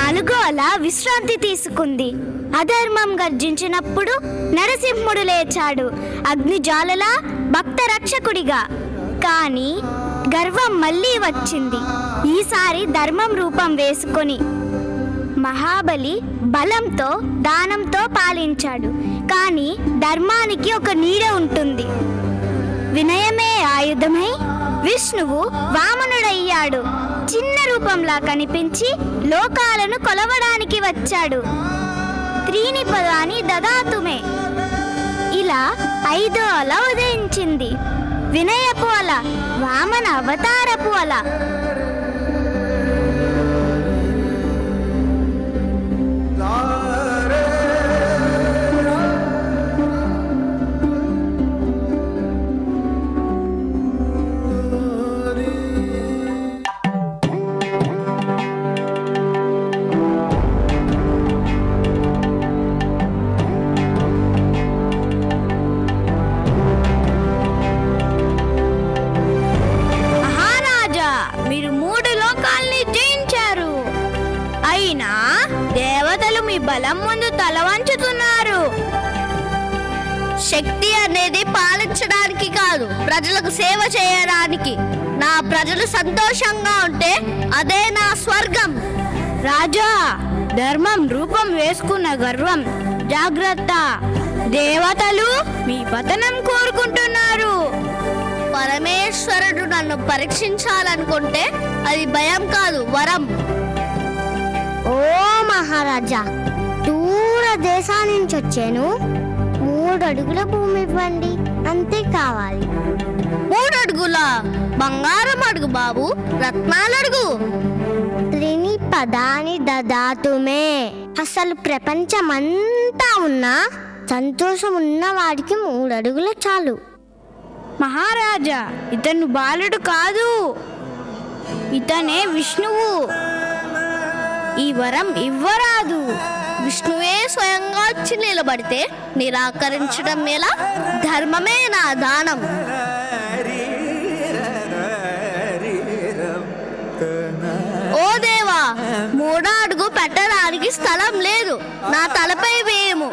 4 అలా విశ్రాంతి తీసుకుంది. అధర్మం గర్జించినప్పుడు నరసింహుడు లేచాడు అగ్నిజ్వాలలా భక్త రక్షకుడిగా. కానీ గర్వం మళ్ళీ వచ్చింది, ఈసారి ధర్మం రూపం వేసుకొని. మహాబలి బలంతో దానంతో పాలించాడు. కానీ ధర్మానికి ఒక నీడ ఉంటుంది. వినయమే ఆయుధమై విష్ణువు వామనుడయ్యాడు. చిన్న రూపంలా కనిపించి లోకాలను కొలవడానికి వచ్చాడు. త్రీని పదాని దదాతుమే, ఇలా 5వ అల ఉదయించింది. వినయపు అల, వామన అవతారపు అల. బలం ముందు తల వంచుతున్నారు. శక్తి అనేది పాలించడానికి కాదు, ప్రజలకు సేవ చేయడానికి. నా ప్రజలు సంతోషంగా ఉంటే అదే నా స్వర్గం. రాజా, ధర్మం రూపం వేసుకున్న గర్వం జాగ్రత్త. దేవతలు మీ పతనం కోరుకుంటున్నారు. పరమేశ్వరుడు నన్ను పరీక్షించాలనుకుంటే అది భయం కాదు, వరం. ఓ మహారాజా, దూర దేశాల నుంచి వచ్చాను. 3 అడుగుల భూమి ఇవ్వండి, అంతే కావాలి. 3 అడుగుల బంగారం అడుగు బాబు, రత్నాలడుగు. త్రిని పదాని దదాతుమే. అసలు ప్రపంచమంతా ఉన్నా సంతోషం ఉన్న వాడికి 3 అడుగులు చాలు. మహారాజా, ఇతను బాలుడు కాదు, ఇతనే విష్ణువు. ఈ వరం ఇవ్వరాదు. విష్ణువే స్వయంగా వచ్చి నిలబడితే నిరాకరించడం ఎలా? ధర్మమే నా దానం. ఓ దేవా, 3వ అడుగు పెట్టడానికి స్థలం లేదు, నా తలపై వేయము.